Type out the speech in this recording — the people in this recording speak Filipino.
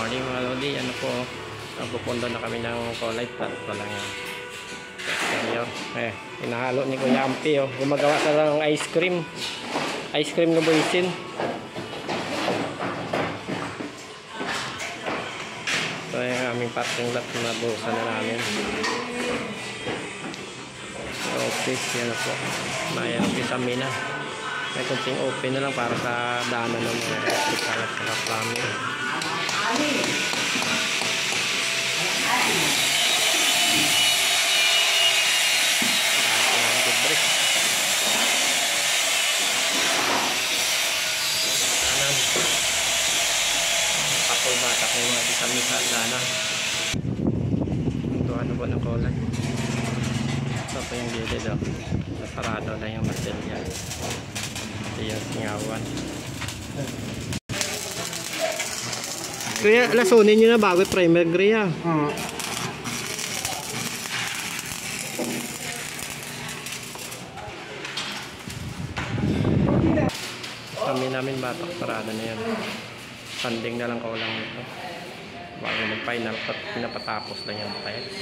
morning mga lodi. Ano po, pupundo na kami ng kulay plat pa lang yan. Hinahalo ni Kuya Ampi, oh. Gumagawa sa ng ice cream na buisin. So yung aming parking lot na buhusan na namin. Office, yan po. May office kami na. May kunting open na lang para sa daanan ng mga hospital at saka plumbing. Pakul batak na yung mga bisa-misa at daanan. Ito ano po ng kulay. Ito po yung gilid, oh. Nasarado na yung material. Ito yung singawan. Kaya lasunin nyo na bago primer gray, ah. Kami namin batak, sarado na yan. Sanding na lang kaulang nito. Bago mag-final cut, pinapatapos lang yung tiles.